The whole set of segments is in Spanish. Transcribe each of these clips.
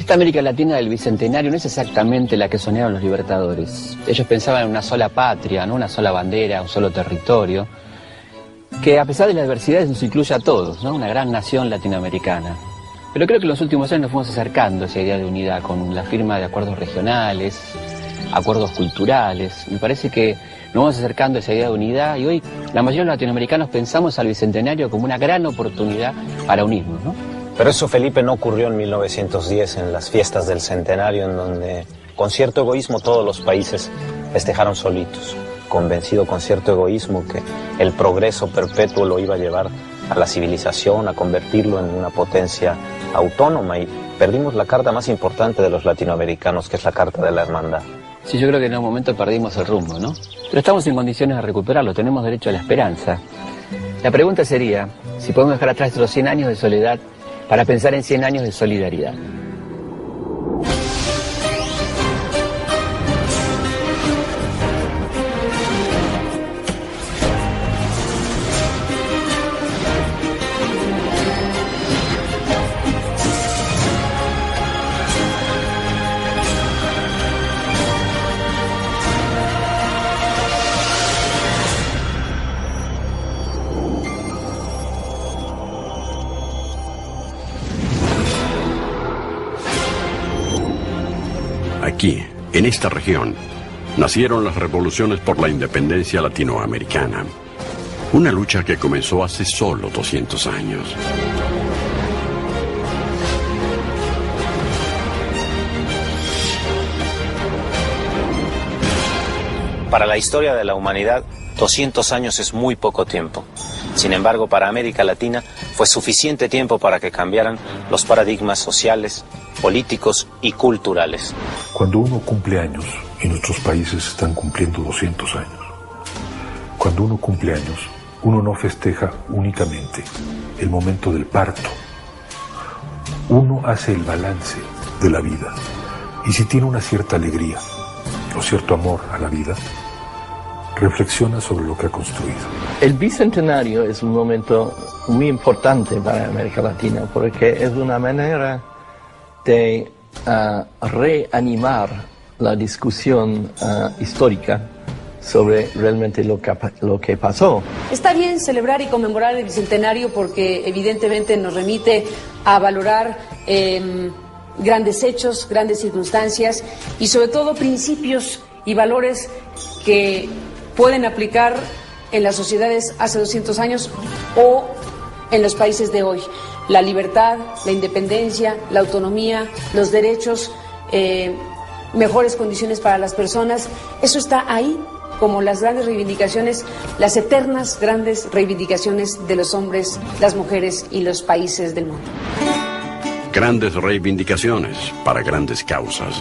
Esta América Latina del Bicentenario no es exactamente la que soñaron los libertadores. Ellos pensaban en una sola patria, ¿no? Una sola bandera, un solo territorio, que a pesar de las adversidades nos incluye a todos, ¿no? Una gran nación latinoamericana. Pero creo que en los últimos años nos fuimos acercando a esa idea de unidad con la firma de acuerdos regionales, acuerdos culturales. Me parece que nos vamos acercando a esa idea de unidad y hoy la mayoría de los latinoamericanos pensamos al Bicentenario como una gran oportunidad para unirnos, ¿no? Pero eso, Felipe, no ocurrió en 1910 en las fiestas del Centenario, en donde con cierto egoísmo todos los países festejaron solitos, convencido con cierto egoísmo que el progreso perpetuo lo iba a llevar a la civilización, a convertirlo en una potencia autónoma, y perdimos la carta más importante de los latinoamericanos, que es la Carta de la Hermandad. Sí, yo creo que en un momento perdimos el rumbo, ¿no? Pero estamos en condiciones de recuperarlo, tenemos derecho a la esperanza. La pregunta sería si podemos dejar atrás estos 100 años de soledad para pensar en 100 años de solidaridad. Aquí, en esta región, nacieron las revoluciones por la independencia latinoamericana. Una lucha que comenzó hace solo 200 años. Para la historia de la humanidad, 200 años es muy poco tiempo. Sin embargo, para América Latina fue suficiente tiempo para que cambiaran los paradigmas sociales, políticos y culturales. Cuando uno cumple años, y nuestros países están cumpliendo 200 años, cuando uno cumple años, uno no festeja únicamente el momento del parto. Uno hace el balance de la vida. Y si tiene una cierta alegría o cierto amor a la vida, reflexiona sobre lo que ha construido. El Bicentenario es un momento muy importante para América Latina porque es una manera de reanimar la discusión histórica sobre realmente lo que pasó. Está bien celebrar y conmemorar el Bicentenario porque evidentemente nos remite a valorar grandes hechos, grandes circunstancias y sobre todo principios y valores que pueden aplicar en las sociedades hace 200 años o en los países de hoy. La libertad, la independencia, la autonomía, los derechos, mejores condiciones para las personas, eso está ahí como las grandes reivindicaciones, las eternas grandes reivindicaciones de los hombres, las mujeres y los países del mundo. Grandes reivindicaciones para grandes causas.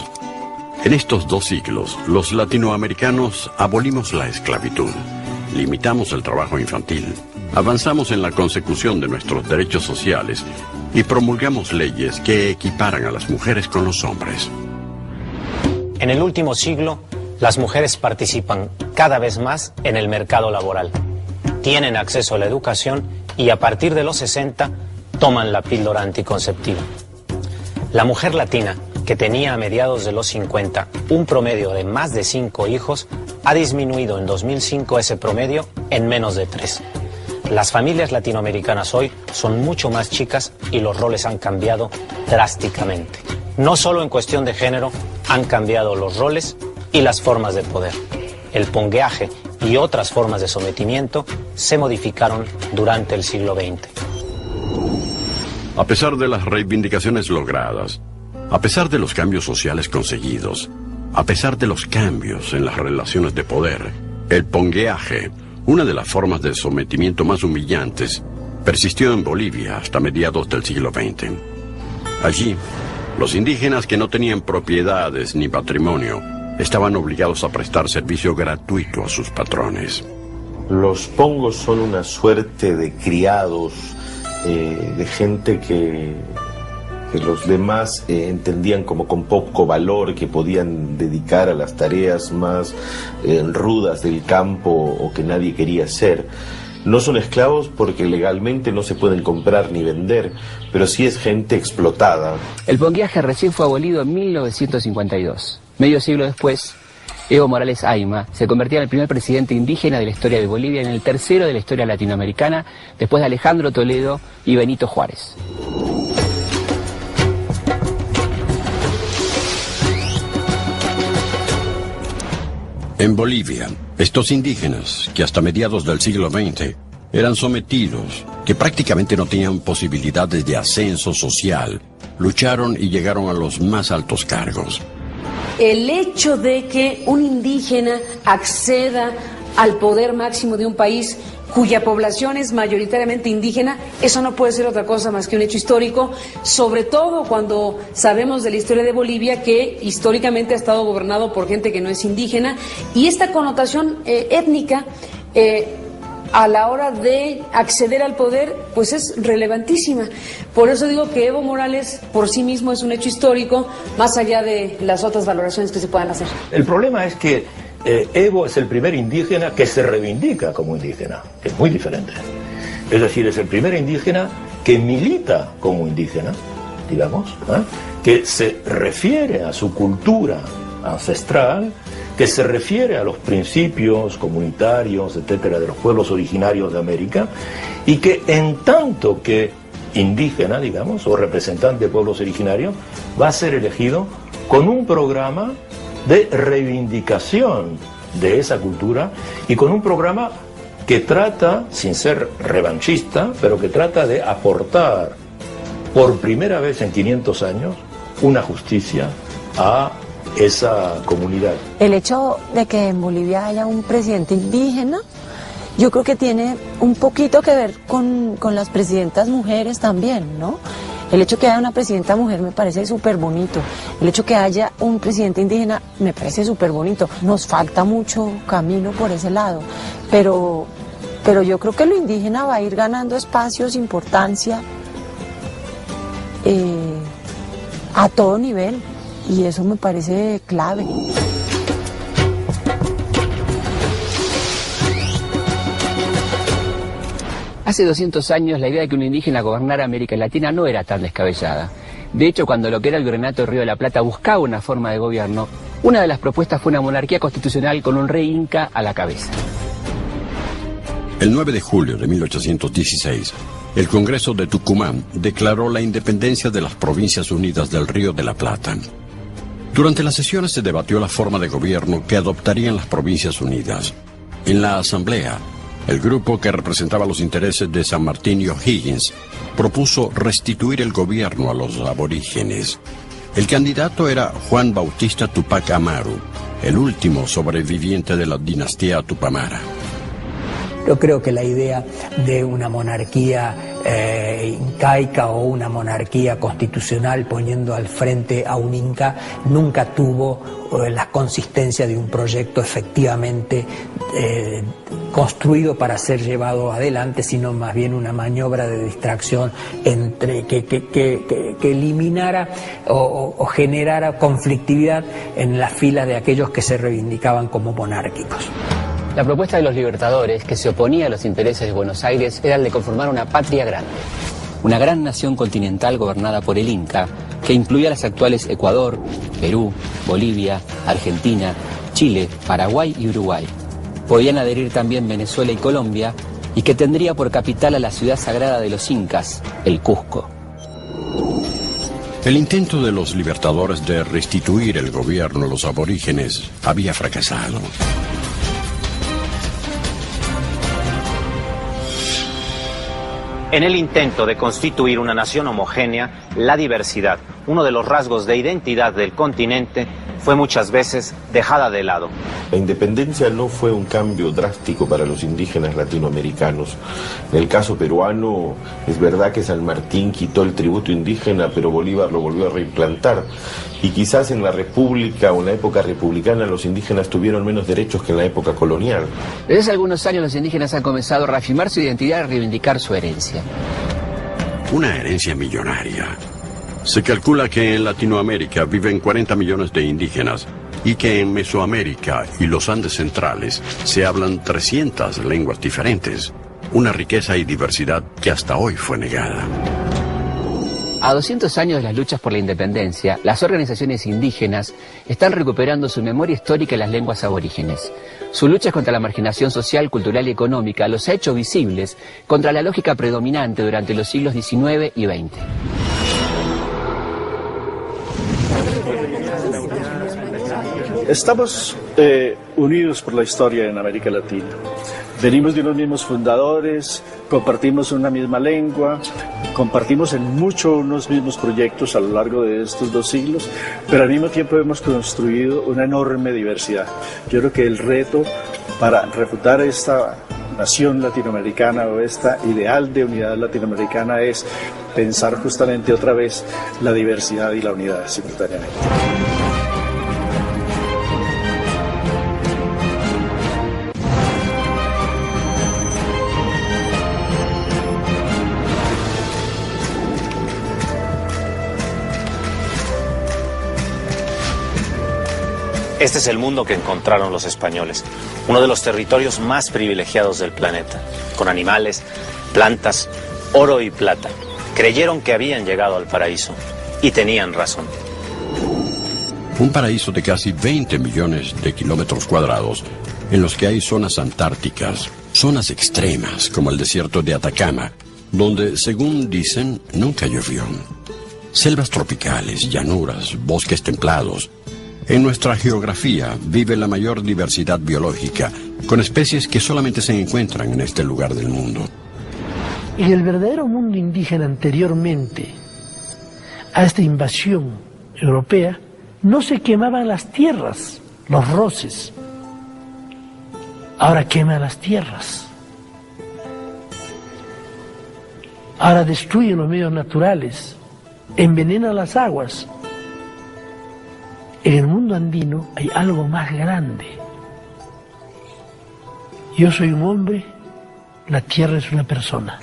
En estos 2 siglos, los latinoamericanos abolimos la esclavitud, limitamos el trabajo infantil, avanzamos en la consecución de nuestros derechos sociales y promulgamos leyes que equiparan a las mujeres con los hombres. En el último siglo, las mujeres participan cada vez más en el mercado laboral, tienen acceso a la educación y a partir de los 60 toman la píldora anticonceptiva. La mujer latina, que tenía a mediados de los 50 un promedio de más de 5 hijos, ha disminuido en 2005 ese promedio en menos de 3. Las familias latinoamericanas hoy son mucho más chicas y los roles han cambiado drásticamente. No solo en cuestión de género, han cambiado los roles y las formas de poder. El pongueaje y otras formas de sometimiento se modificaron durante el siglo XX. A pesar de las reivindicaciones logradas, a pesar de los cambios sociales conseguidos, a pesar de los cambios en las relaciones de poder, el pongueaje, una de las formas de sometimiento más humillantes, persistió en Bolivia hasta mediados del siglo XX. Allí, los indígenas que no tenían propiedades ni patrimonio estaban obligados a prestar servicio gratuito a sus patrones. Los pongos son una suerte de criados, de gente que los demás entendían como con poco valor, que podían dedicar a las tareas más rudas del campo o que nadie quería hacer. No son esclavos porque legalmente no se pueden comprar ni vender, pero sí es gente explotada. El pongueaje recién fue abolido en 1952. Medio siglo después, Evo Morales Ayma se convertía en el primer presidente indígena de la historia de Bolivia y en el tercero de la historia latinoamericana, después de Alejandro Toledo y Benito Juárez. En Bolivia, estos indígenas, que hasta mediados del siglo XX eran sometidos, que prácticamente no tenían posibilidades de ascenso social, lucharon y llegaron a los más altos cargos. El hecho de que un indígena acceda al poder máximo de un país cuya población es mayoritariamente indígena, eso no puede ser otra cosa más que un hecho histórico, sobre todo cuando sabemos de la historia de Bolivia que históricamente ha estado gobernado por gente que no es indígena, y esta connotación étnica a la hora de acceder al poder pues es relevantísima. Por eso digo que Evo Morales por sí mismo es un hecho histórico, más allá de las otras valoraciones que se puedan hacer. El problema es que Evo es el primer indígena que se reivindica como indígena, que es muy diferente. Es decir, es el primer indígena que milita como indígena, digamos, que se refiere a su cultura ancestral, que se refiere a los principios comunitarios, etcétera, de los pueblos originarios de América, y que en tanto que indígena, digamos, o representante de pueblos originarios, va a ser elegido con un programa de reivindicación de esa cultura y con un programa que trata, sin ser revanchista, pero que trata de aportar por primera vez en 500 años una justicia a esa comunidad. El hecho de que en Bolivia haya un presidente indígena, yo creo que tiene un poquito que ver con las presidentas mujeres también, ¿no? El hecho de que haya una presidenta mujer me parece súper bonito. El hecho de que haya un presidente indígena me parece súper bonito. Nos falta mucho camino por ese lado, pero yo creo que lo indígena va a ir ganando espacios, importancia, a todo nivel, y eso me parece clave. Hace 200 años la idea de que un indígena gobernara América Latina no era tan descabellada. De hecho, cuando lo que era el Virreinato de Río de la Plata buscaba una forma de gobierno, una de las propuestas fue una monarquía constitucional con un rey inca a la cabeza. El 9 de julio de 1816, el Congreso de Tucumán declaró la independencia de las Provincias Unidas del Río de la Plata. Durante las sesiones se debatió la forma de gobierno que adoptarían las Provincias Unidas. En la asamblea, el grupo que representaba los intereses de San Martín y O'Higgins propuso restituir el gobierno a los aborígenes. El candidato era Juan Bautista Tupac Amaru, el último sobreviviente de la dinastía Tupamara. Yo creo que la idea de una monarquía incaica o una monarquía constitucional poniendo al frente a un inca nunca tuvo la consistencia de un proyecto efectivamente construido para ser llevado adelante, sino más bien una maniobra de distracción entre que eliminara o generara conflictividad en las filas de aquellos que se reivindicaban como monárquicos. La propuesta de los libertadores, que se oponía a los intereses de Buenos Aires, era el de conformar una patria grande. Una gran nación continental gobernada por el Inca, que incluía las actuales Ecuador, Perú, Bolivia, Argentina, Chile, Paraguay y Uruguay. Podían adherir también Venezuela y Colombia, y que tendría por capital a la ciudad sagrada de los incas, el Cusco. El intento de los libertadores de restituir el gobierno a los aborígenes había fracasado. En el intento de constituir una nación homogénea, la diversidad, uno de los rasgos de identidad del continente, fue muchas veces dejada de lado. La independencia no fue un cambio drástico para los indígenas latinoamericanos. En el caso peruano, es verdad que San Martín quitó el tributo indígena, pero Bolívar lo volvió a reimplantar. Y quizás en la República o en la época republicana los indígenas tuvieron menos derechos que en la época colonial. Desde hace algunos años los indígenas han comenzado a reafirmar su identidad y reivindicar su herencia. Una herencia millonaria. Se calcula que en Latinoamérica viven 40 millones de indígenas y que en Mesoamérica y los Andes centrales se hablan 300 lenguas diferentes. una riqueza y diversidad que hasta hoy fue negada. A 200 años de las luchas por la independencia, las organizaciones indígenas están recuperando su memoria histórica en las lenguas aborígenes. Su lucha contra la marginación social, cultural y económica los ha hecho visibles contra la lógica predominante durante los siglos XIX y XX. Estamos unidos por la historia en América Latina. Venimos de unos mismos fundadores, compartimos una misma lengua, compartimos en mucho unos mismos proyectos a lo largo de estos 2 siglos, pero al mismo tiempo hemos construido una enorme diversidad. Yo creo que el reto para refutar esta nación latinoamericana o esta ideal de unidad latinoamericana es pensar justamente otra vez la diversidad y la unidad simultáneamente. Este es el mundo que encontraron los españoles, uno de los territorios más privilegiados del planeta, con animales, plantas, oro y plata. Creyeron que habían llegado al paraíso, y tenían razón. Un paraíso de casi 20 millones de kilómetros cuadrados, en los que hay zonas antárticas, zonas extremas como el desierto de Atacama, donde, según dicen, nunca llovió. Selvas tropicales, llanuras, bosques templados. En nuestra geografía vive la mayor diversidad biológica, con especies que solamente se encuentran en este lugar del mundo. En el verdadero mundo indígena anteriormente a esta invasión europea, no se quemaban las tierras, los roces. Ahora queman las tierras. Ahora destruyen los medios naturales, envenenan las aguas. En el mundo andino hay algo más grande. Yo soy un hombre, la tierra es una persona.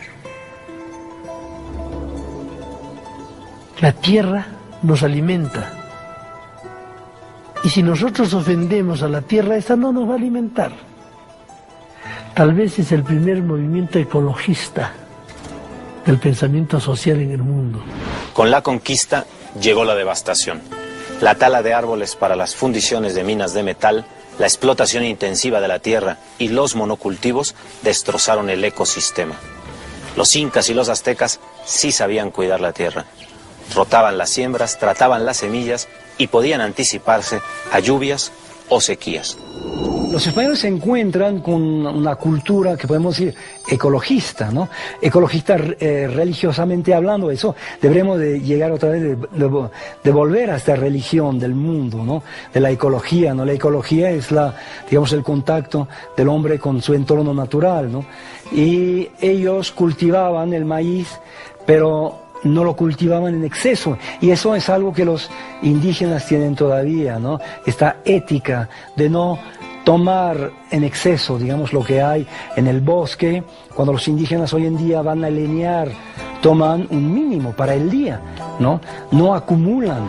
La tierra nos alimenta. Y si nosotros ofendemos a la tierra, esta no nos va a alimentar. Tal vez es el primer movimiento ecologista del pensamiento social en el mundo. Con la conquista llegó la devastación. La tala de árboles para las fundiciones de minas de metal, la explotación intensiva de la tierra y los monocultivos destrozaron el ecosistema. Los incas y los aztecas sí sabían cuidar la tierra. Rotaban las siembras, trataban las semillas y podían anticiparse a lluvias o sequías. Los españoles se encuentran con una cultura que podemos decir ecologista, ¿no? Ecologista religiosamente hablando, eso deberemos de llegar otra vez, de volver a esta religión del mundo, ¿no? De la ecología, ¿no? La ecología es digamos, el contacto del hombre con su entorno natural, ¿no? Y ellos cultivaban el maíz, pero no lo cultivaban en exceso, y eso es algo que los indígenas tienen todavía, ¿no? Esta ética de no tomar en exceso, digamos, lo que hay en el bosque. Cuando los indígenas hoy en día van a leñar, toman un mínimo para el día, ¿no? No acumulan.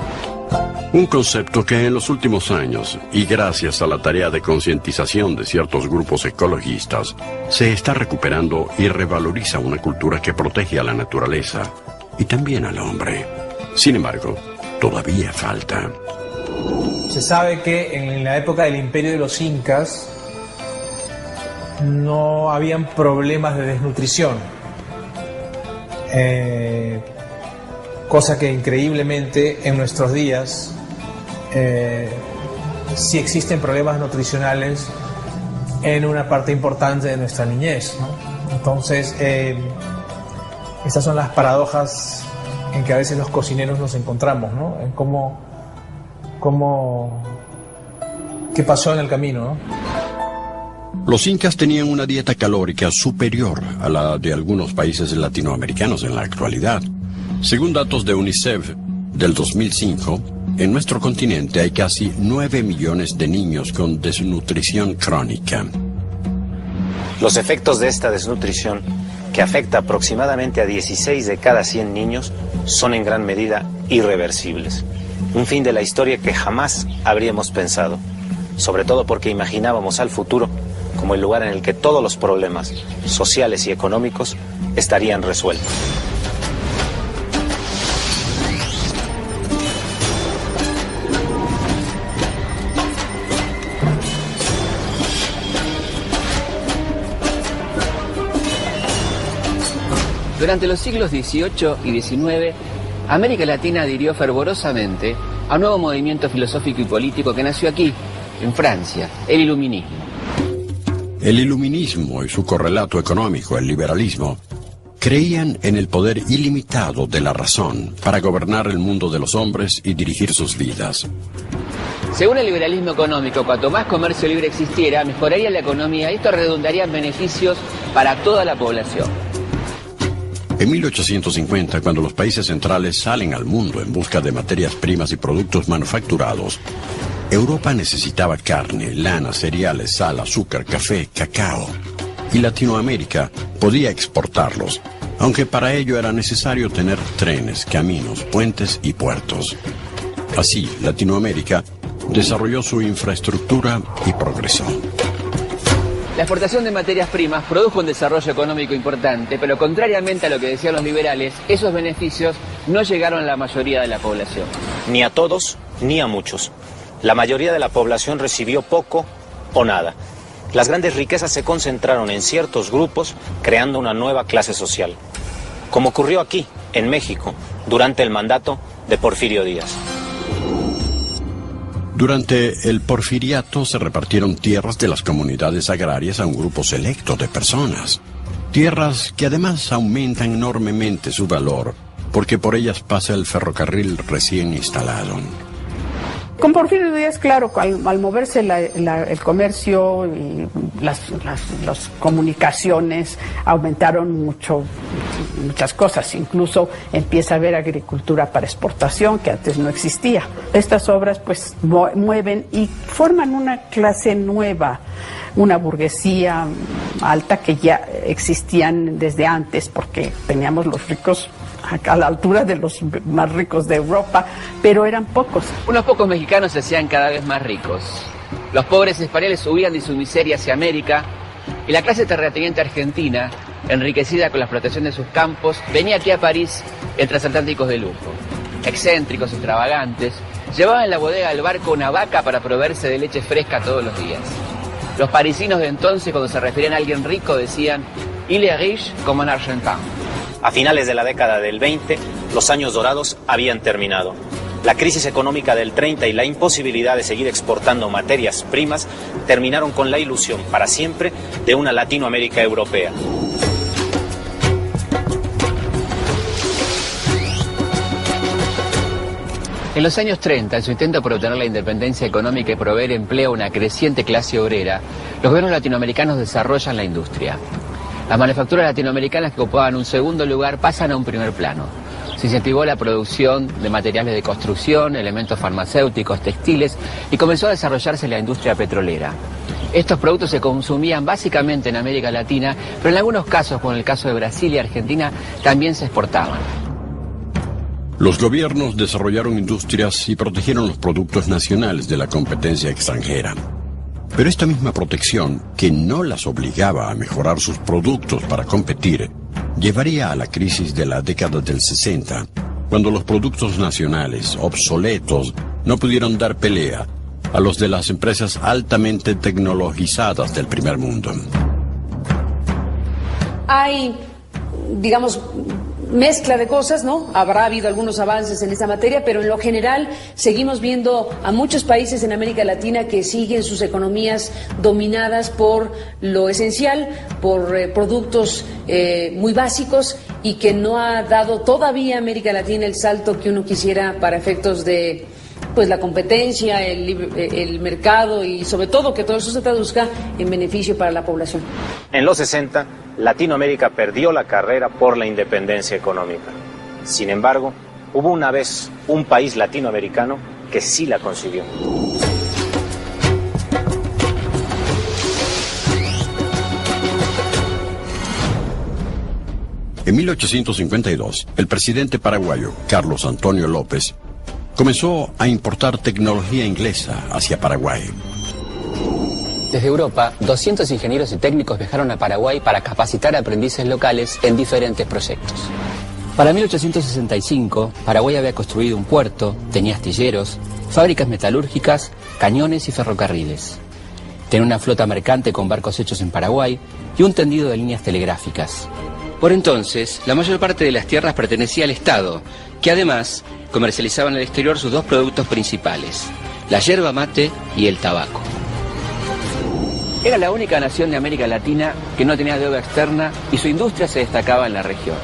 Un concepto que en los últimos años, y gracias a la tarea de concientización de ciertos grupos ecologistas, se está recuperando y revaloriza una cultura que protege a la naturaleza y también al hombre. Sin embargo, todavía falta. Se sabe que en la época del imperio de los incas no habían problemas de desnutrición, cosa que increíblemente en nuestros días sí existen problemas nutricionales en una parte importante de nuestra niñez, ¿no? Entonces estas son las paradojas en que a veces los cocineros nos encontramos, ¿no? En qué pasó en el camino, ¿no? Los incas tenían una dieta calórica superior a la de algunos países latinoamericanos en la actualidad. Según datos de UNICEF del 2005, en nuestro continente hay casi 9 millones de niños con desnutrición crónica. Los efectos de esta desnutrición, que afecta aproximadamente a 16 de cada 100 niños, son en gran medida irreversibles. Un fin de la historia que jamás habríamos pensado, sobre todo porque imaginábamos al futuro como el lugar en el que todos los problemas sociales y económicos estarían resueltos. Durante los siglos XVIII y XIX, América Latina adhirió fervorosamente a un nuevo movimiento filosófico y político que nació aquí, en Francia, el iluminismo. El iluminismo y su correlato económico, el liberalismo, creían en el poder ilimitado de la razón para gobernar el mundo de los hombres y dirigir sus vidas. Según el liberalismo económico, cuanto más comercio libre existiera, mejoraría la economía y esto redundaría en beneficios para toda la población. En 1850, cuando los países centrales salen al mundo en busca de materias primas y productos manufacturados, Europa necesitaba carne, lana, cereales, sal, azúcar, café, cacao. Y Latinoamérica podía exportarlos, aunque para ello era necesario tener trenes, caminos, puentes y puertos. Así, Latinoamérica desarrolló su infraestructura y progresó. La exportación de materias primas produjo un desarrollo económico importante, pero contrariamente a lo que decían los liberales, esos beneficios no llegaron a la mayoría de la población. Ni a todos, ni a muchos. La mayoría de la población recibió poco o nada. Las grandes riquezas se concentraron en ciertos grupos, creando una nueva clase social. Como ocurrió aquí, en México, durante el mandato de Porfirio Díaz. Durante el porfiriato se repartieron tierras de las comunidades agrarias a un grupo selecto de personas. Tierras que además aumentan enormemente su valor, porque por ellas pasa el ferrocarril recién instalado. Con Porfirio Díaz, claro, al moverse el comercio y las comunicaciones aumentaron muchas cosas. Incluso empieza a haber agricultura para exportación, que antes no existía. Estas obras pues mueven y forman una clase nueva, una burguesía alta que ya existían desde antes, porque teníamos los ricos a la altura de los más ricos de Europa, pero eran pocos. Unos pocos mexicanos se hacían cada vez más ricos. Los pobres españoles huían de su miseria hacia América y la clase terrateniente argentina, enriquecida con la explotación de sus campos, venía aquí a París en transatlánticos de lujo. Excéntricos, extravagantes, llevaban en la bodega del barco una vaca para proveerse de leche fresca todos los días. Los parisinos de entonces, cuando se referían a alguien rico, decían «Il est riche comme un argentin». A finales de la década del 20, los años dorados habían terminado. La crisis económica del 30 y la imposibilidad de seguir exportando materias primas terminaron con la ilusión para siempre de una Latinoamérica europea. En los años 30, en su intento por obtener la independencia económica y proveer empleo a una creciente clase obrera, los gobiernos latinoamericanos desarrollan la industria. Las manufacturas latinoamericanas que ocupaban un segundo lugar pasan a un primer plano. Se incentivó la producción de materiales de construcción, elementos farmacéuticos, textiles y comenzó a desarrollarse la industria petrolera. Estos productos se consumían básicamente en América Latina, pero en algunos casos, como en el caso de Brasil y Argentina, también se exportaban. Los gobiernos desarrollaron industrias y protegieron los productos nacionales de la competencia extranjera. Pero esta misma protección, que no las obligaba a mejorar sus productos para competir, llevaría a la crisis de la década del 60, cuando los productos nacionales, obsoletos, no pudieron dar pelea a los de las empresas altamente tecnologizadas del primer mundo. Hay, digamos, mezcla de cosas, ¿no? Habrá habido algunos avances en esta materia, pero en lo general seguimos viendo a muchos países en América Latina que siguen sus economías dominadas por lo esencial, por productos muy básicos y que no ha dado todavía a América Latina el salto que uno quisiera para efectos de pues la competencia, el mercado y sobre todo que todo eso se traduzca en beneficio para la población. En los 60, Latinoamérica perdió la carrera por la independencia económica. Sin embargo, hubo una vez un país latinoamericano que sí la consiguió. En 1852, el presidente paraguayo, Carlos Antonio López, comenzó a importar tecnología inglesa hacia Paraguay. Desde Europa, 200 ingenieros y técnicos viajaron a Paraguay para capacitar a aprendices locales en diferentes proyectos. Para 1865, Paraguay había construido un puerto, tenía astilleros, fábricas metalúrgicas, cañones y ferrocarriles. Tenía una flota mercante con barcos hechos en Paraguay y un tendido de líneas telegráficas. Por entonces, la mayor parte de las tierras pertenecía al Estado, que además comercializaba en el exterior sus dos productos principales, la yerba mate y el tabaco. Era la única nación de América Latina que no tenía deuda externa y su industria se destacaba en la región.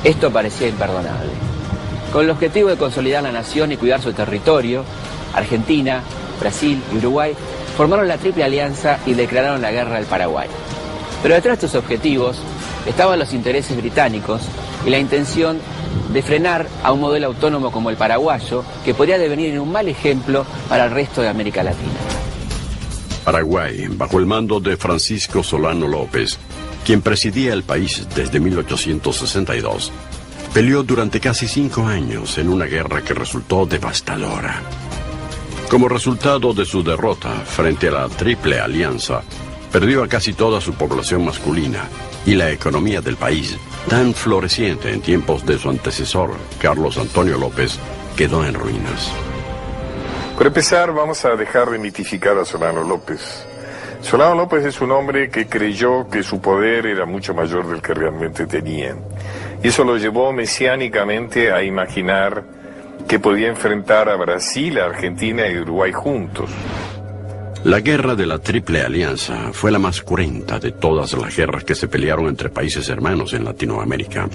Esto parecía imperdonable. Con el objetivo de consolidar la nación y cuidar su territorio, Argentina, Brasil y Uruguay formaron la Triple Alianza y declararon la guerra al Paraguay. Pero detrás de estos objetivos estaban los intereses británicos y la intención de frenar a un modelo autónomo como el paraguayo, que podría devenir en un mal ejemplo para el resto de América Latina. Paraguay, bajo el mando de Francisco Solano López, quien presidía el país desde 1862, peleó durante casi 5 años en una guerra que resultó devastadora. Como resultado de su derrota frente a la Triple Alianza, perdió a casi toda su población masculina y la economía del país, tan floreciente en tiempos de su antecesor, Carlos Antonio López, quedó en ruinas. Para empezar, vamos a dejar de mitificar a Solano López. Solano López es un hombre que creyó que su poder era mucho mayor del que realmente tenía. Y eso lo llevó mesiánicamente a imaginar que podía enfrentar a Brasil, a Argentina y Uruguay juntos. La guerra de la Triple Alianza fue la más cruenta de todas las guerras que se pelearon entre países hermanos en Latinoamérica.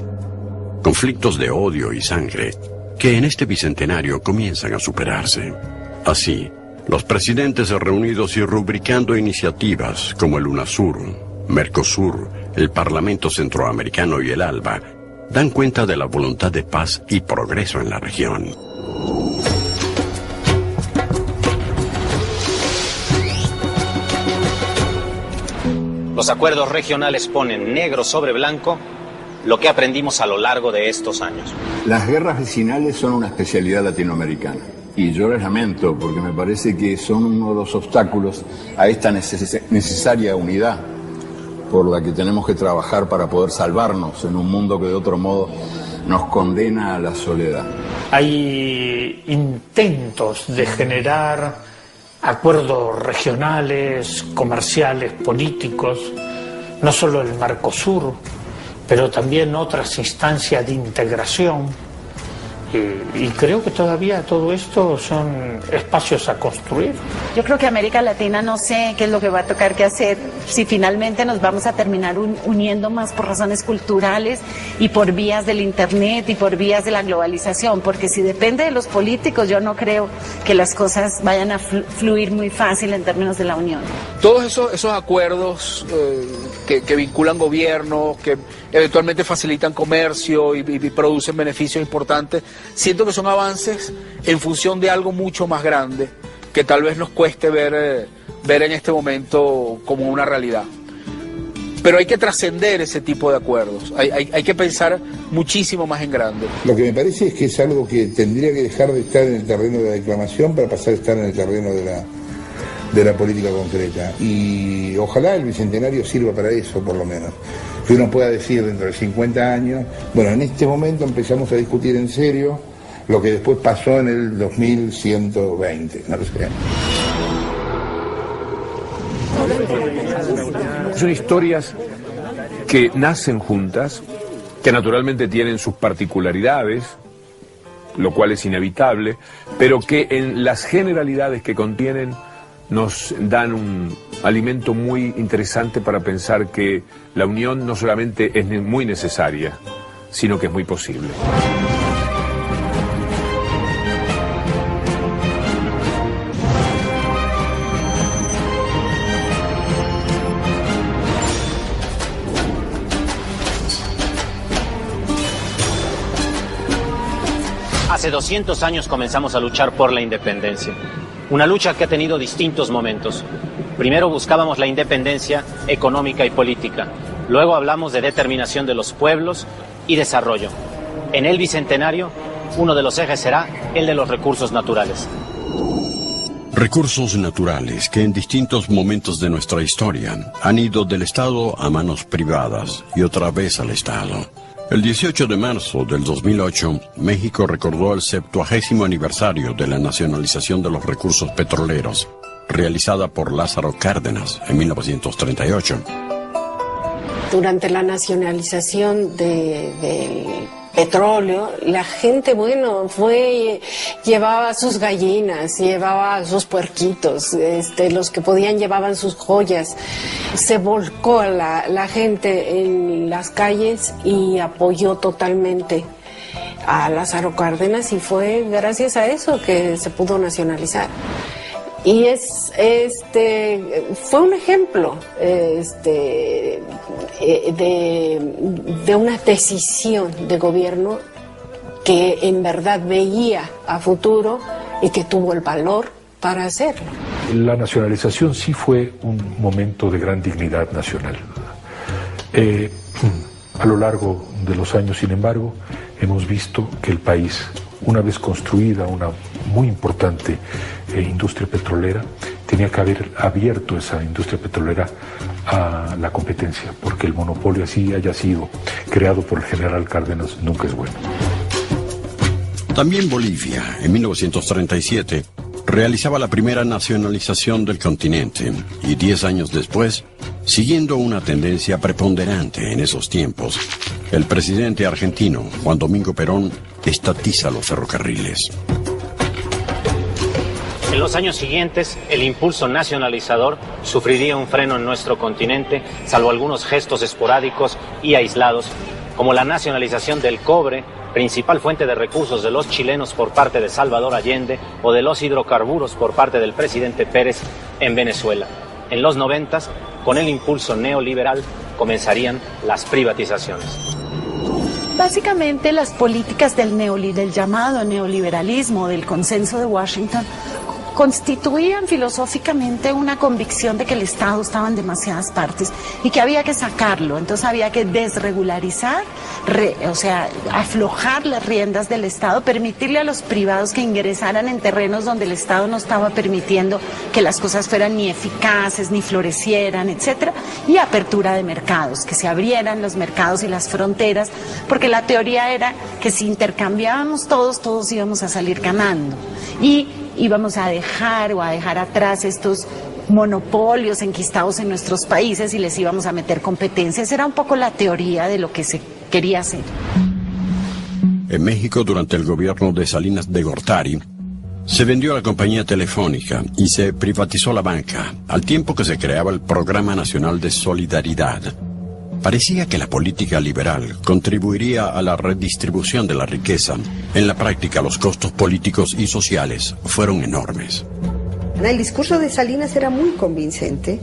Conflictos de odio y sangre que en este bicentenario comienzan a superarse. Así, los presidentes reunidos y rubricando iniciativas como el UNASUR, Mercosur, el Parlamento Centroamericano y el ALBA, dan cuenta de la voluntad de paz y progreso en la región. Los acuerdos regionales ponen negro sobre blanco lo que aprendimos a lo largo de estos años. Las guerras vecinales son una especialidad latinoamericana. Y yo les lamento porque me parece que son uno de los obstáculos a esta necesaria unidad por la que tenemos que trabajar para poder salvarnos en un mundo que de otro modo nos condena a la soledad. Hay intentos de generar acuerdos regionales, comerciales, políticos, no solo el Mercosur, pero también otras instancias de integración. Y creo que todavía todo esto son espacios a construir. Yo creo que América Latina no sé qué es lo que va a tocar que hacer, si finalmente nos vamos a terminar uniendo más por razones culturales y por vías del Internet y por vías de la globalización, porque si depende de los políticos yo no creo que las cosas vayan a fluir muy fácil en términos de la unión. Todos esos acuerdos que vinculan gobiernos, que eventualmente facilitan comercio y producen beneficios importantes, siento que son avances en función de algo mucho más grande que tal vez nos cueste ver en este momento como una realidad. Pero hay que trascender ese tipo de acuerdos, hay que pensar muchísimo más en grande. Lo que me parece es que es algo que tendría que dejar de estar en el terreno de la declamación para pasar a estar en el terreno de la política concreta. Y ojalá el Bicentenario sirva para eso, por lo menos. Que uno pueda decir dentro de 50 años, bueno, en este momento empezamos a discutir en serio lo que después pasó en el 2120, no lo sé. Son historias que nacen juntas, que naturalmente tienen sus particularidades, lo cual es inevitable, pero que en las generalidades que contienen nos dan un alimento muy interesante para pensar que la unión no solamente es muy necesaria, sino que es muy posible. Hace 200 años comenzamos a luchar por la independencia. Una lucha que ha tenido distintos momentos. Primero buscábamos la independencia económica y política. Luego hablamos de determinación de los pueblos y desarrollo. En el Bicentenario, uno de los ejes será el de los recursos naturales. Recursos naturales que en distintos momentos de nuestra historia han ido del Estado a manos privadas y otra vez al Estado. El 18 de marzo del 2008, México recordó el 70º aniversario de la nacionalización de los recursos petroleros, realizada por Lázaro Cárdenas en 1938. Durante la nacionalización del petróleo, la gente, llevaba sus gallinas, llevaba sus puerquitos, los que podían llevaban sus joyas. Se volcó la gente en las calles y apoyó totalmente a Lázaro Cárdenas, y fue gracias a eso que se pudo nacionalizar. Y fue un ejemplo de una decisión de gobierno que en verdad veía a futuro y que tuvo el valor para hacerlo. La nacionalización sí fue un momento de gran dignidad nacional. A lo largo de los años, sin embargo, hemos visto que el país, una vez construida una muy importante industria petrolera, tenía que haber abierto esa industria petrolera a la competencia, porque el monopolio, así haya sido creado por el general Cárdenas, nunca es bueno. También Bolivia, en 1937, realizaba la primera nacionalización del continente, y 10 años después, siguiendo una tendencia preponderante en esos tiempos, el presidente argentino, Juan Domingo Perón, estatiza los ferrocarriles. En los años siguientes, el impulso nacionalizador sufriría un freno en nuestro continente, salvo algunos gestos esporádicos y aislados, como la nacionalización del cobre, principal fuente de recursos de los chilenos por parte de Salvador Allende, o de los hidrocarburos por parte del presidente Pérez en Venezuela. En los 90, con el impulso neoliberal, comenzarían las privatizaciones. Básicamente las políticas del llamado neoliberalismo, del consenso de Washington, constituían filosóficamente una convicción de que el Estado estaba en demasiadas partes y que había que sacarlo. Entonces había que desregularizar, aflojar las riendas del Estado, permitirle a los privados que ingresaran en terrenos donde el Estado no estaba permitiendo que las cosas fueran ni eficaces, ni florecieran, etcétera, y apertura de mercados, que se abrieran los mercados y las fronteras, porque la teoría era que si intercambiábamos todos íbamos a salir ganando. Y íbamos a dejar atrás estos monopolios enquistados en nuestros países y les íbamos a meter competencia. Esa era un poco la teoría de lo que se quería hacer. En México, durante el gobierno de Salinas de Gortari, se vendió la compañía telefónica y se privatizó la banca, al tiempo que se creaba el Programa Nacional de Solidaridad. Parecía que la política liberal contribuiría a la redistribución de la riqueza. En la práctica, los costos políticos y sociales fueron enormes. El discurso de Salinas era muy convincente,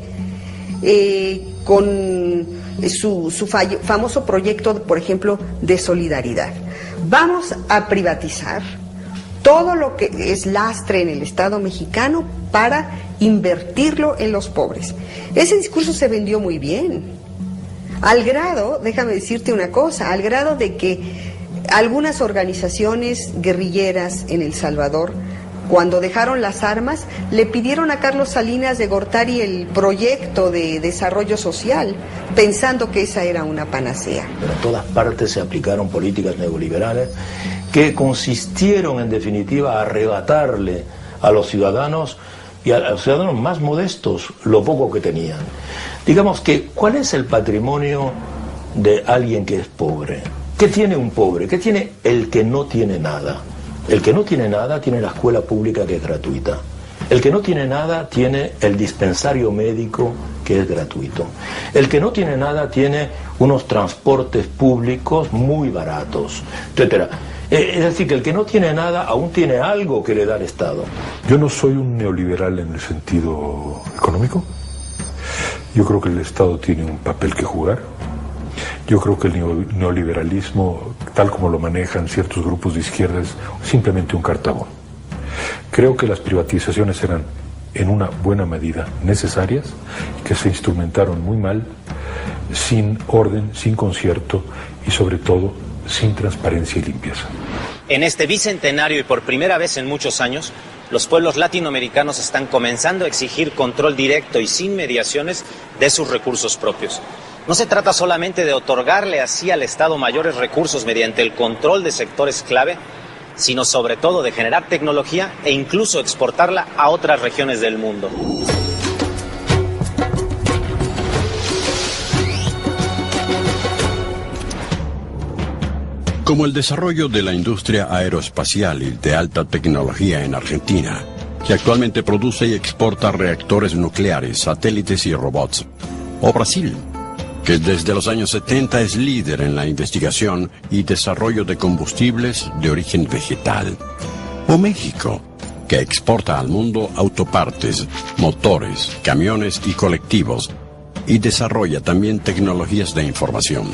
con su famoso proyecto, por ejemplo, de solidaridad. Vamos a privatizar todo lo que es lastre en el Estado mexicano para invertirlo en los pobres. Ese discurso se vendió muy bien. Al grado, déjame decirte una cosa, al grado de que algunas organizaciones guerrilleras en El Salvador, cuando dejaron las armas, le pidieron a Carlos Salinas de Gortari el proyecto de desarrollo social, pensando que esa era una panacea. Pero en todas partes se aplicaron políticas neoliberales que consistieron, en definitiva, a arrebatarle a los ciudadanos y a los ciudadanos más modestos lo poco que tenían. Digamos que, ¿cuál es el patrimonio de alguien que es pobre? ¿Qué tiene un pobre? ¿Qué tiene el que no tiene nada? El que no tiene nada tiene la escuela pública, que es gratuita. El que no tiene nada tiene el dispensario médico, que es gratuito. El que no tiene nada tiene unos transportes públicos muy baratos, etcétera. Es decir, que el que no tiene nada aún tiene algo que le da el Estado. Yo no soy un neoliberal en el sentido económico. Yo creo que el Estado tiene un papel que jugar. Yo creo que el neoliberalismo, tal como lo manejan ciertos grupos de izquierda, es simplemente un cartabón. Creo que las privatizaciones eran, en una buena medida, necesarias, que se instrumentaron muy mal, sin orden, sin concierto y, sobre todo, sin transparencia y limpieza. En este bicentenario y por primera vez en muchos años, los pueblos latinoamericanos están comenzando a exigir control directo y sin mediaciones de sus recursos propios. No se trata solamente de otorgarle así al Estado mayores recursos mediante el control de sectores clave, sino sobre todo de generar tecnología e incluso exportarla a otras regiones del mundo. Como el desarrollo de la industria aeroespacial y de alta tecnología en Argentina, que actualmente produce y exporta reactores nucleares, satélites y robots. O Brasil, que desde los años 70 es líder en la investigación y desarrollo de combustibles de origen vegetal. O México, que exporta al mundo autopartes, motores, camiones y colectivos, y desarrolla también tecnologías de información.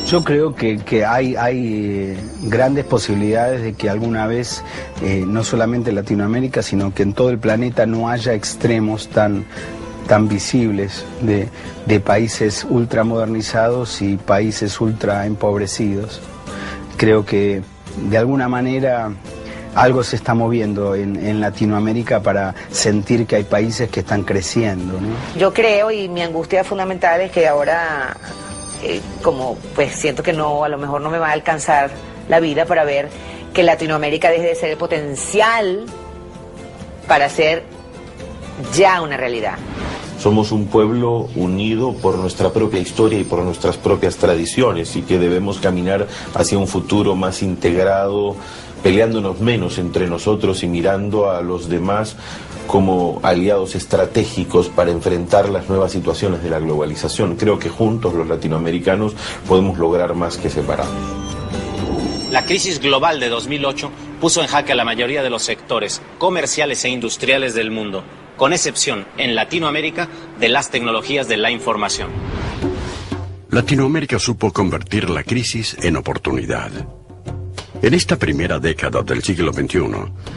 Yo creo que hay grandes posibilidades de que alguna vez, no solamente en Latinoamérica, sino que en todo el planeta no haya extremos tan visibles de países ultramodernizados y países ultra empobrecidos. Creo que de alguna manera algo se está moviendo en Latinoamérica para sentir que hay países que están creciendo, ¿no? Yo creo, y mi angustia fundamental es que ahora, como pues siento que no, a lo mejor no me va a alcanzar la vida para ver que Latinoamérica deje de ser el potencial para ser ya una realidad. Somos un pueblo unido por nuestra propia historia y por nuestras propias tradiciones y que debemos caminar hacia un futuro más integrado, peleándonos menos entre nosotros y mirando a los demás como aliados estratégicos para enfrentar las nuevas situaciones de la globalización. Creo que juntos los latinoamericanos podemos lograr más que separados. La crisis global de 2008 puso en jaque a la mayoría de los sectores comerciales e industriales del mundo, con excepción, en Latinoamérica, de las tecnologías de la información. Latinoamérica supo convertir la crisis en oportunidad. En esta primera década del siglo XXI,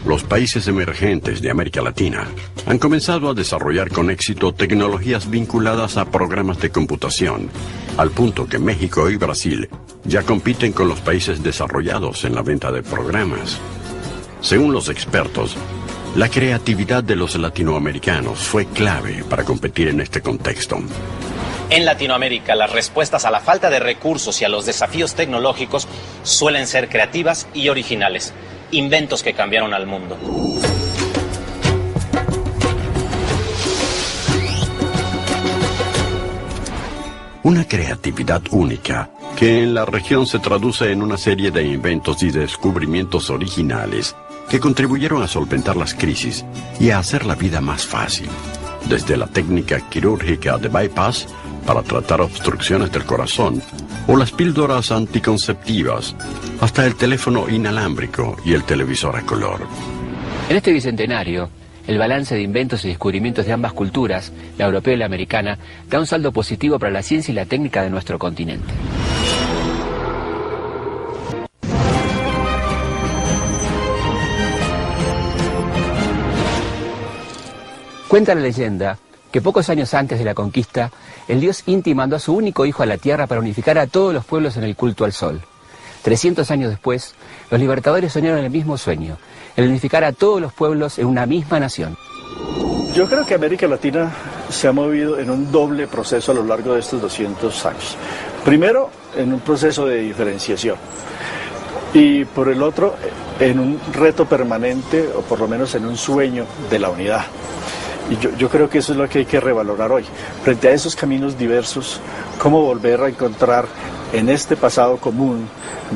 los países emergentes de América Latina han comenzado a desarrollar con éxito tecnologías vinculadas a programas de computación, al punto que México y Brasil ya compiten con los países desarrollados en la venta de programas. Según los expertos, la creatividad de los latinoamericanos fue clave para competir en este contexto. En Latinoamérica, las respuestas a la falta de recursos y a los desafíos tecnológicos suelen ser creativas y originales, inventos que cambiaron al mundo. Una creatividad única que en la región se traduce en una serie de inventos y descubrimientos originales que contribuyeron a solventar las crisis y a hacer la vida más fácil, desde la técnica quirúrgica de bypass para tratar obstrucciones del corazón, o las píldoras anticonceptivas, hasta el teléfono inalámbrico y el televisor a color. En este bicentenario, el balance de inventos y descubrimientos de ambas culturas, la europea y la americana, da un saldo positivo para la ciencia y la técnica de nuestro continente. Cuenta la leyenda que pocos años antes de la conquista, el dios Inti mandó a su único hijo a la tierra para unificar a todos los pueblos en el culto al sol. 300 años después, los libertadores soñaron el mismo sueño, el unificar a todos los pueblos en una misma nación. Yo creo que América Latina se ha movido en un doble proceso a lo largo de estos 200 años. Primero, en un proceso de diferenciación. Y por el otro, en un reto permanente, o por lo menos en un sueño de la unidad. Y yo creo que eso es lo que hay que revalorar hoy. Frente a esos caminos diversos, cómo volver a encontrar en este pasado común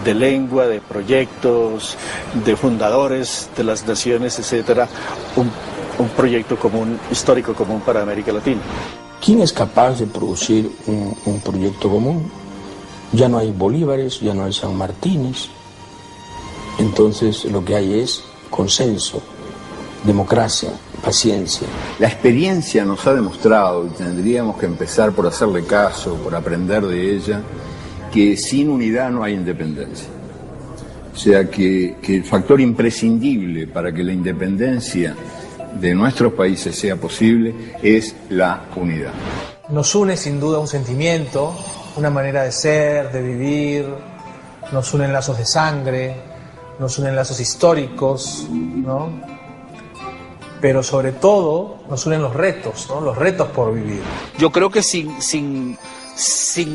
de lengua, de proyectos, de fundadores de las naciones, etcétera, un proyecto común, histórico común para América Latina. ¿Quién es capaz de producir un proyecto común? Ya no hay Bolívares, ya no hay San Martínez. Entonces lo que hay es consenso, democracia, paciencia. La experiencia nos ha demostrado, y tendríamos que empezar por hacerle caso, por aprender de ella, que sin unidad no hay independencia. O sea que el factor imprescindible para que la independencia de nuestros países sea posible es la unidad. Nos une sin duda un sentimiento, una manera de ser, de vivir, nos unen lazos de sangre, nos unen lazos históricos, ¿no? Pero sobre todo nos unen los retos, ¿no? Los retos por vivir. Yo creo que sin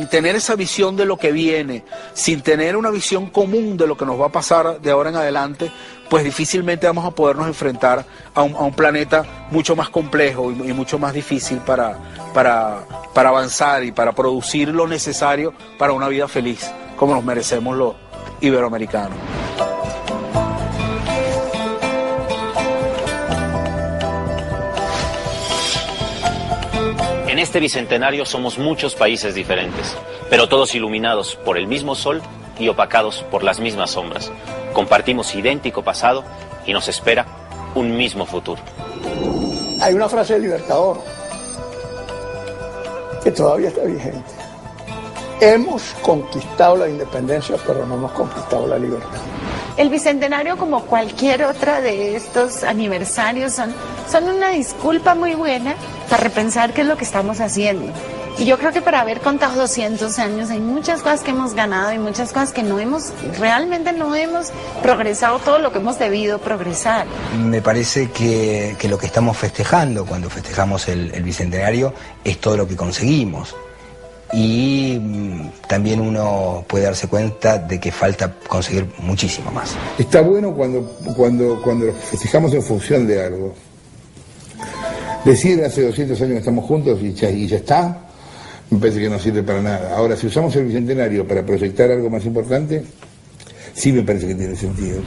tener esa visión de lo que viene, sin tener una visión común de lo que nos va a pasar de ahora en adelante, pues difícilmente vamos a podernos enfrentar a un planeta mucho más complejo y mucho más difícil para avanzar y para producir lo necesario para una vida feliz, como nos merecemos los iberoamericanos. En este bicentenario somos muchos países diferentes, pero todos iluminados por el mismo sol y opacados por las mismas sombras. Compartimos idéntico pasado y nos espera un mismo futuro. Hay una frase del Libertador que todavía está vigente. Hemos conquistado la independencia, pero no hemos conquistado la libertad. El Bicentenario, como cualquier otra de estos aniversarios, son una disculpa muy buena para repensar qué es lo que estamos haciendo. Y yo creo que para haber contado 200 años hay muchas cosas que hemos ganado y muchas cosas que realmente no hemos progresado todo lo que hemos debido progresar. Me parece que lo que estamos festejando cuando festejamos el Bicentenario es todo lo que conseguimos. Y también uno puede darse cuenta de que falta conseguir muchísimo más. Está bueno cuando lo festejamos en función de algo. Decir hace 200 años que estamos juntos y ya está, me parece que no sirve para nada. Ahora, si usamos el Bicentenario para proyectar algo más importante, sí me parece que tiene sentido.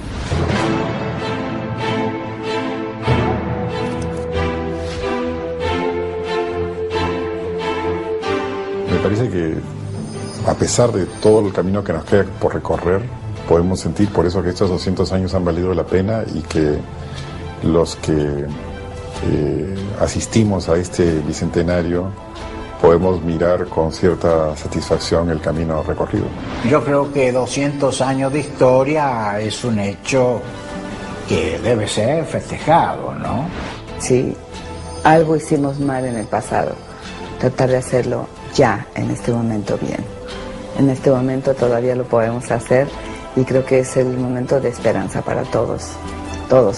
Me parece que a pesar de todo el camino que nos queda por recorrer, podemos sentir por eso que estos 200 años han valido la pena y que los que asistimos a este bicentenario podemos mirar con cierta satisfacción el camino recorrido. Yo creo que 200 años de historia es un hecho que debe ser festejado, ¿no? Sí, algo hicimos mal en el pasado. Tratar de hacerlo ya, en este momento bien. En este momento todavía lo podemos hacer y creo que es el momento de esperanza para todos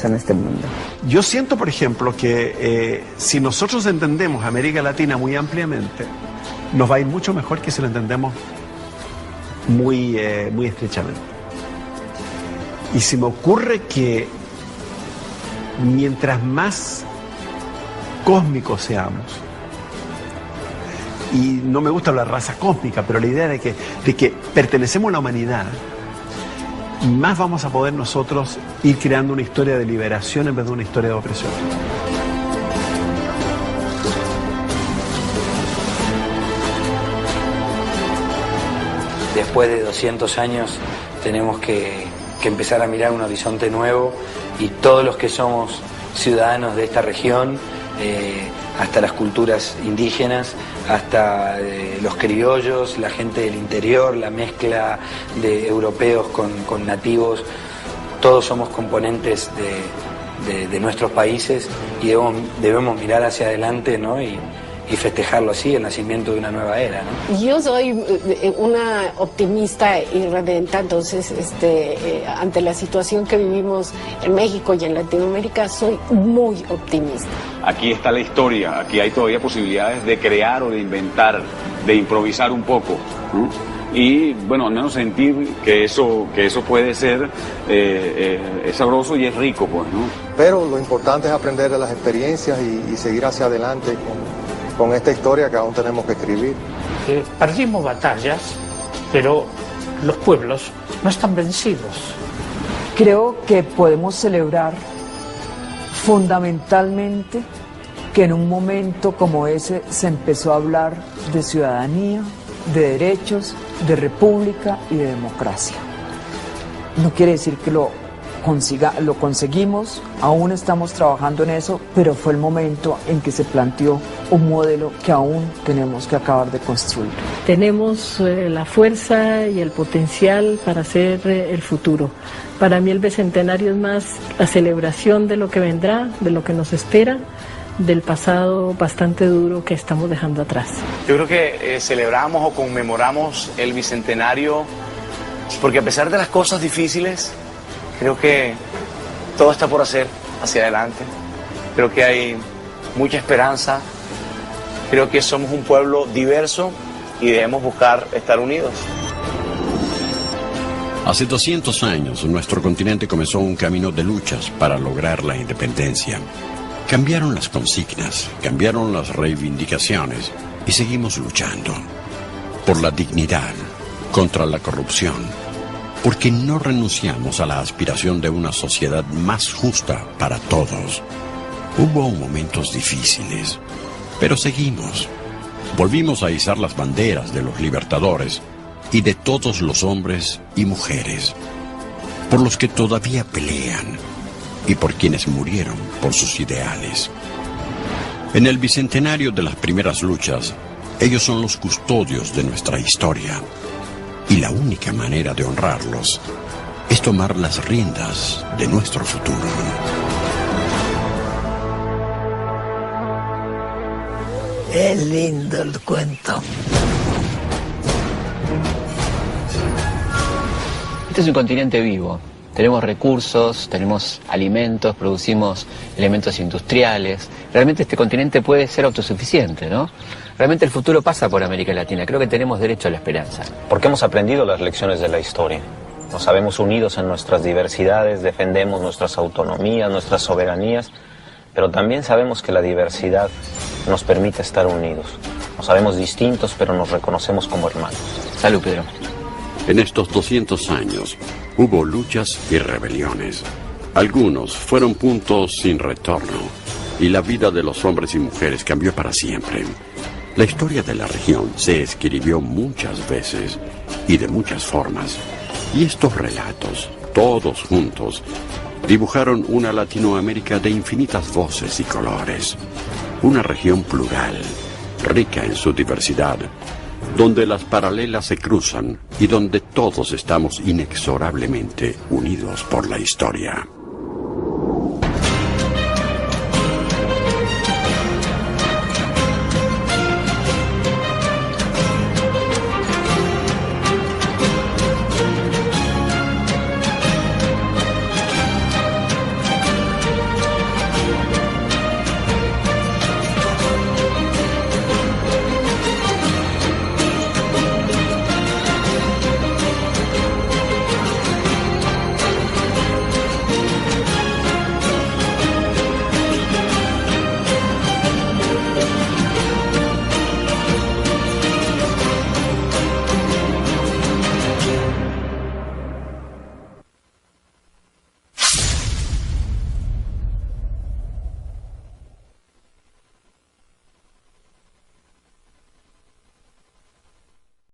en este mundo. Yo siento, por ejemplo, que si nosotros entendemos América Latina muy ampliamente, nos va a ir mucho mejor que si lo entendemos muy estrechamente. Y se me ocurre que mientras más cósmicos seamos, y no me gusta hablar raza cósmica, pero la idea de que pertenecemos a la humanidad, más vamos a poder nosotros ir creando una historia de liberación en vez de una historia de opresión. Después de 200 años tenemos que empezar a mirar un horizonte nuevo y todos los que somos ciudadanos de esta región, hasta las culturas indígenas, hasta los criollos, la gente del interior, la mezcla de europeos con nativos, todos somos componentes de nuestros países y debemos mirar hacia adelante, ¿no? y festejarlo así, el nacimiento de una nueva era, ¿no? Yo soy una optimista irredenta, entonces ante la situación que vivimos en México y en Latinoamérica soy muy optimista. Aquí está la historia, aquí hay todavía posibilidades de crear o de inventar, de improvisar un poco, ¿no? Y bueno, al menos sentir que eso puede ser es sabroso y es rico, pues, ¿no? Pero lo importante es aprender de las experiencias y seguir hacia adelante con esta historia que aún tenemos que escribir. Perdimos batallas, pero los pueblos no están vencidos. Creo que podemos celebrar fundamentalmente que en un momento como ese se empezó a hablar de ciudadanía, de derechos, de república y de democracia. No quiere decir que lo conseguimos, aún estamos trabajando en eso, pero fue el momento en que se planteó un modelo que aún tenemos que acabar de construir. Tenemos la fuerza y el potencial para hacer el futuro. Para mí el Bicentenario es más la celebración de lo que vendrá, de lo que nos espera, del pasado bastante duro que estamos dejando atrás. Yo creo que celebramos o conmemoramos el Bicentenario porque a pesar de las cosas difíciles, creo que todo está por hacer hacia adelante. Creo que hay mucha esperanza. Creo que somos un pueblo diverso y debemos buscar estar unidos. Hace 200 años, nuestro continente comenzó un camino de luchas para lograr la independencia. Cambiaron las consignas, cambiaron las reivindicaciones y seguimos luchando por la dignidad, contra la corrupción, porque no renunciamos a la aspiración de una sociedad más justa para todos. Hubo momentos difíciles, pero seguimos. Volvimos a izar las banderas de los libertadores y de todos los hombres y mujeres, por los que todavía pelean y por quienes murieron por sus ideales. En el bicentenario de las primeras luchas, ellos son los custodios de nuestra historia, y la única manera de honrarlos es tomar las riendas de nuestro futuro. Es lindo el cuento. Este es un continente vivo. Tenemos recursos, tenemos alimentos, producimos elementos industriales. Realmente este continente puede ser autosuficiente, ¿no? Realmente el futuro pasa por América Latina. Creo que tenemos derecho a la esperanza. Porque hemos aprendido las lecciones de la historia. Nos sabemos unidos en nuestras diversidades, defendemos nuestras autonomías, nuestras soberanías, pero también sabemos que la diversidad nos permite estar unidos. Nos sabemos distintos, pero nos reconocemos como hermanos. Salud, Pedro. En estos 200 años hubo luchas y rebeliones. Algunos fueron puntos sin retorno y la vida de los hombres y mujeres cambió para siempre. La historia de la región se escribió muchas veces y de muchas formas. Y estos relatos, todos juntos, dibujaron una Latinoamérica de infinitas voces y colores. Una región plural, rica en su diversidad, donde las paralelas se cruzan y donde todos estamos inexorablemente unidos por la historia.